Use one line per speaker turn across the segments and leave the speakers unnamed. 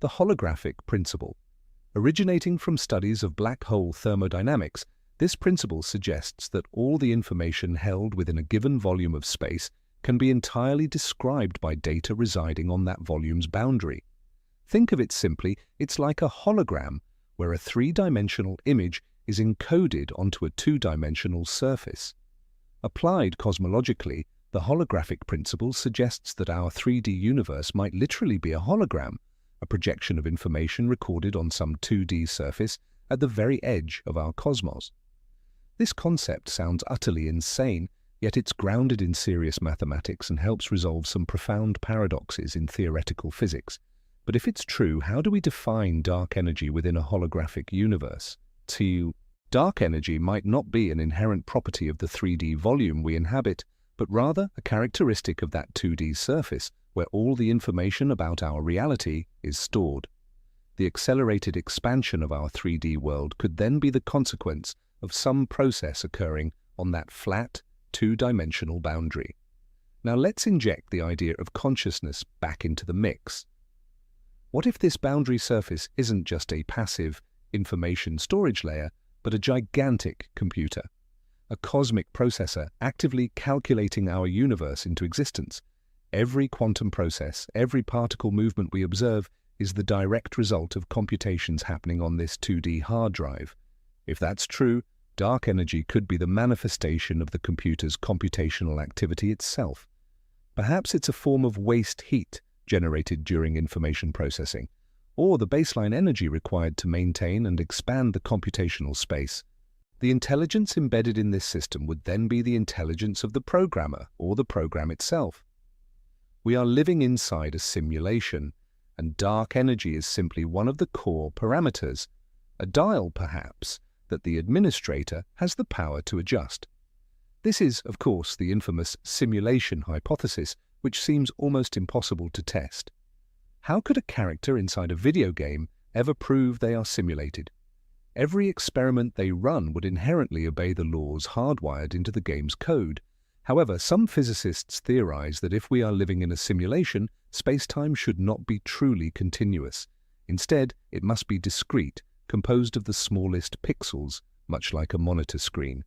the holographic principle. Originating from studies of black hole thermodynamics, this principle suggests that all the information held within a given volume of space can be entirely described by data residing on that volume's boundary. Think of it simply, it's like a hologram, where a three-dimensional image is encoded onto a two-dimensional surface. Applied cosmologically, the holographic principle suggests that our 3D universe might literally be a hologram, a projection of information recorded on some 2D surface at the very edge of our cosmos. This concept sounds utterly insane, yet it's grounded in serious mathematics and helps resolve some profound paradoxes in theoretical physics. But if it's true, how do we define dark energy within a holographic universe? Dark energy might not be an inherent property of the 3D volume we inhabit, but rather a characteristic of that 2D surface where all the information about our reality is stored. The accelerated expansion of our 3D world could then be the consequence of some process occurring on that flat, two-dimensional boundary. Now let's inject the idea of consciousness back into the mix. What if this boundary surface isn't just a passive information storage layer, but a gigantic computer, a cosmic processor actively calculating our universe into existence? Every quantum process, every particle movement we observe is the direct result of computations happening on this 2D hard drive. If that's true, dark energy could be the manifestation of the computer's computational activity itself. Perhaps it's a form of waste heat generated during information processing, or the baseline energy required to maintain and expand the computational space. The intelligence embedded in this system would then be the intelligence of the programmer or the program itself. We are living inside a simulation, and dark energy is simply one of the core parameters, a dial perhaps, that the administrator has the power to adjust. This is, of course, the infamous simulation hypothesis, which seems almost impossible to test. How could a character inside a video game ever prove they are simulated? Every experiment they run would inherently obey the laws hardwired into the game's code. However, some physicists theorize that if we are living in a simulation, space-time should not be truly continuous. Instead, it must be discrete, composed of the smallest pixels, much like a monitor screen.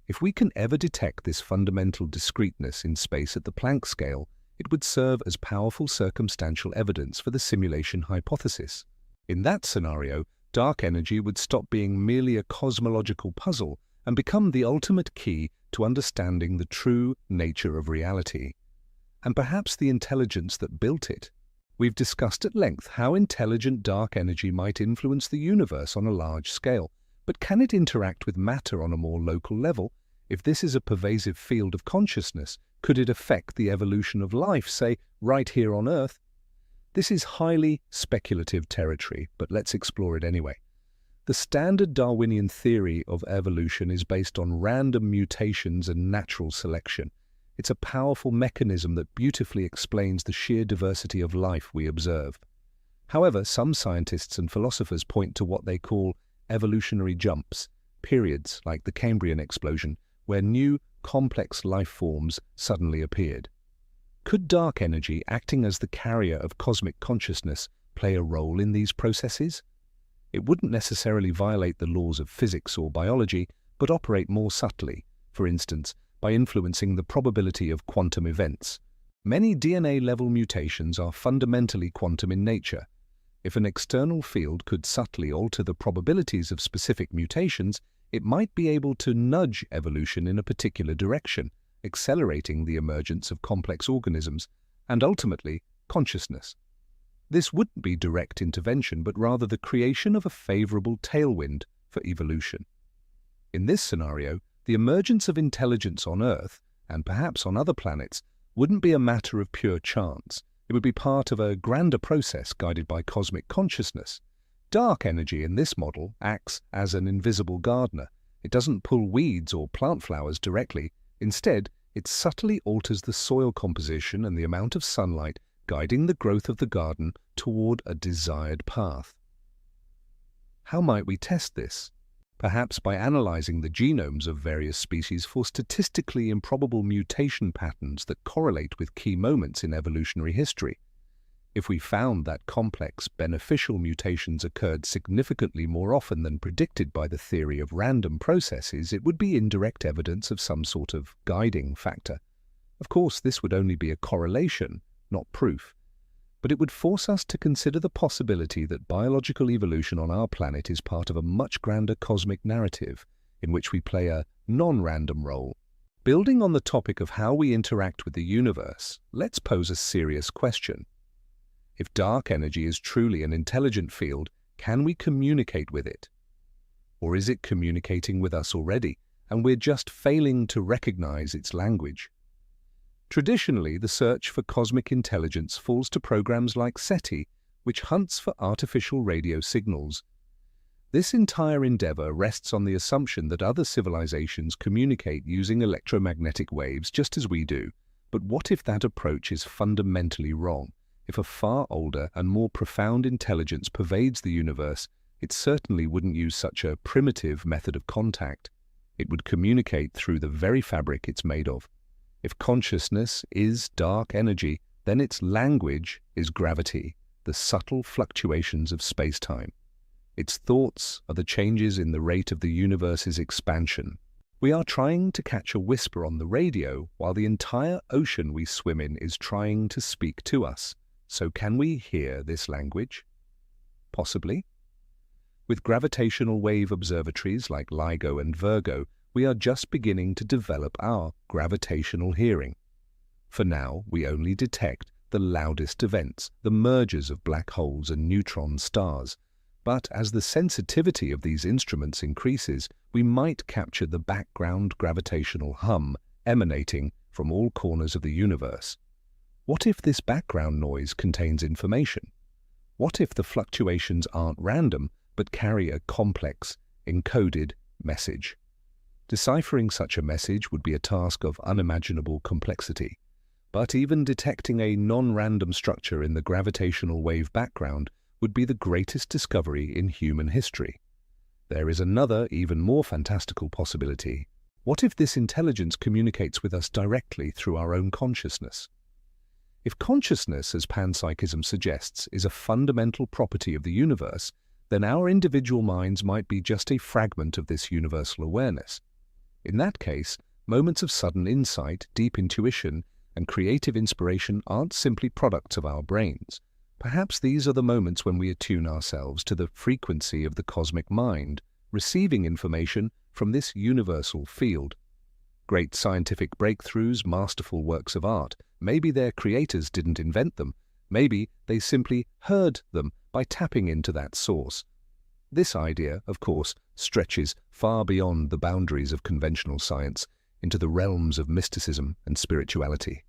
If we can ever detect this fundamental discreteness in space at the Planck scale, it would serve as powerful circumstantial evidence for the simulation hypothesis. In that scenario, dark energy would stop being merely a cosmological puzzle and become the ultimate key to understanding the true nature of reality, and perhaps the intelligence that built it. We've discussed at length how intelligent dark energy might influence the universe on a large scale, but can it interact with matter on a more local level? If this is a pervasive field of consciousness, could it affect the evolution of life, say, right here on Earth? This is highly speculative territory, but let's explore it anyway. The standard Darwinian theory of evolution is based on random mutations and natural selection. It's a powerful mechanism that beautifully explains the sheer diversity of life we observe. However, some scientists and philosophers point to what they call evolutionary jumps, periods like the Cambrian explosion, where new, complex life forms suddenly appeared. Could dark energy, acting as the carrier of cosmic consciousness, play a role in these processes? It wouldn't necessarily violate the laws of physics or biology, but operate more subtly, for instance, by influencing the probability of quantum events. Many DNA-level mutations are fundamentally quantum in nature. If an external field could subtly alter the probabilities of specific mutations, it might be able to nudge evolution in a particular direction, accelerating the emergence of complex organisms, and ultimately, consciousness. This wouldn't be direct intervention, but rather the creation of a favorable tailwind for evolution. In this scenario, the emergence of intelligence on Earth, and perhaps on other planets, wouldn't be a matter of pure chance. It would be part of a grander process guided by cosmic consciousness. Dark energy in this model acts as an invisible gardener. It doesn't pull weeds or plant flowers directly. Instead, it subtly alters the soil composition and the amount of sunlight, guiding the growth of the garden toward a desired path. How might we test this? Perhaps by analyzing the genomes of various species for statistically improbable mutation patterns that correlate with key moments in evolutionary history. If we found that complex, beneficial mutations occurred significantly more often than predicted by the theory of random processes, it would be indirect evidence of some sort of guiding factor. Of course, this would only be a correlation, not proof. But it would force us to consider the possibility that biological evolution on our planet is part of a much grander cosmic narrative in which we play a non-random role. Building on the topic of how we interact with the universe, let's pose a serious question. If dark energy is truly an intelligent field, can we communicate with it? Or is it communicating with us already, and we're just failing to recognize its language? Traditionally, the search for cosmic intelligence falls to programs like SETI, which hunts for artificial radio signals. This entire endeavor rests on the assumption that other civilizations communicate using electromagnetic waves just as we do. But what if that approach is fundamentally wrong? If a far older and more profound intelligence pervades the universe, it certainly wouldn't use such a primitive method of contact. It would communicate through the very fabric it's made of. If consciousness is dark energy, then its language is gravity, the subtle fluctuations of space-time. Its thoughts are the changes in the rate of the universe's expansion. We are trying to catch a whisper on the radio while the entire ocean we swim in is trying to speak to us. So can we hear this language? Possibly. With gravitational wave observatories like LIGO and Virgo, we are just beginning to develop our gravitational hearing. For now, we only detect the loudest events, the mergers of black holes and neutron stars. But as the sensitivity of these instruments increases, we might capture the background gravitational hum emanating from all corners of the universe. What if this background noise contains information? What if the fluctuations aren't random, but carry a complex, encoded message? Deciphering such a message would be a task of unimaginable complexity. But even detecting a non-random structure in the gravitational wave background would be the greatest discovery in human history. There is another, even more fantastical possibility. What if this intelligence communicates with us directly through our own consciousness? If consciousness, as panpsychism suggests, is a fundamental property of the universe, then our individual minds might be just a fragment of this universal awareness. In that case, moments of sudden insight, deep intuition, and creative inspiration aren't simply products of our brains. Perhaps these are the moments when we attune ourselves to the frequency of the cosmic mind, receiving information from this universal field. Great scientific breakthroughs, masterful works of art, maybe their creators didn't invent them. Maybe they simply heard them by tapping into that source. This idea, of course, stretches far beyond the boundaries of conventional science into the realms of mysticism and spirituality.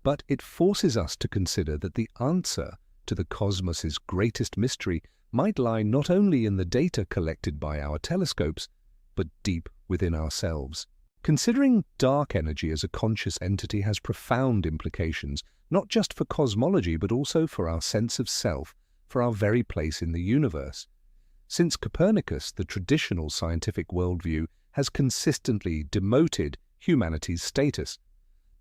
But it forces us to consider that the answer to the cosmos's greatest mystery might lie not only in the data collected by our telescopes, but deep within ourselves. Considering dark energy as a conscious entity has profound implications, not just for cosmology, but also for our sense of self, for our very place in the universe. Since Copernicus, the traditional scientific worldview has consistently demoted humanity's status.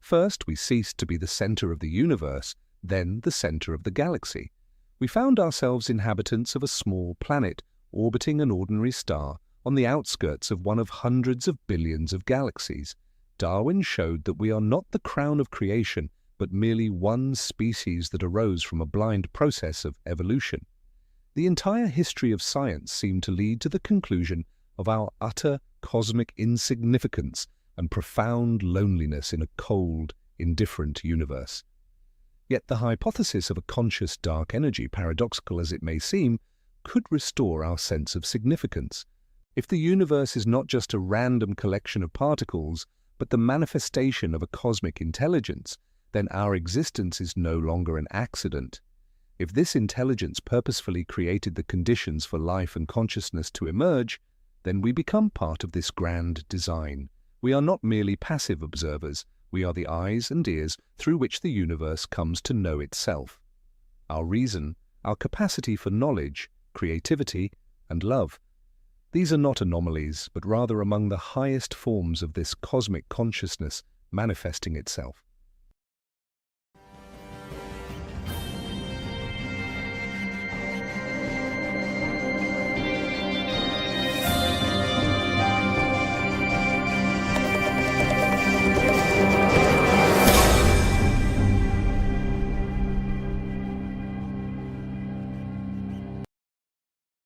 First, we ceased to be the center of the universe, then the center of the galaxy. We found ourselves inhabitants of a small planet, orbiting an ordinary star, on the outskirts of one of hundreds of billions of galaxies. Darwin showed that we are not the crown of creation, but merely one species that arose from a blind process of evolution. The entire history of science seemed to lead to the conclusion of our utter cosmic insignificance and profound loneliness in a cold, indifferent universe. Yet the hypothesis of a conscious dark energy, paradoxical as it may seem, could restore our sense of significance. If the universe is not just a random collection of particles, but the manifestation of a cosmic intelligence, then our existence is no longer an accident. If this intelligence purposefully created the conditions for life and consciousness to emerge, then we become part of this grand design. We are not merely passive observers, we are the eyes and ears through which the universe comes to know itself. Our reason, our capacity for knowledge, creativity, and love. These are not anomalies, but rather among the highest forms of this cosmic consciousness manifesting itself.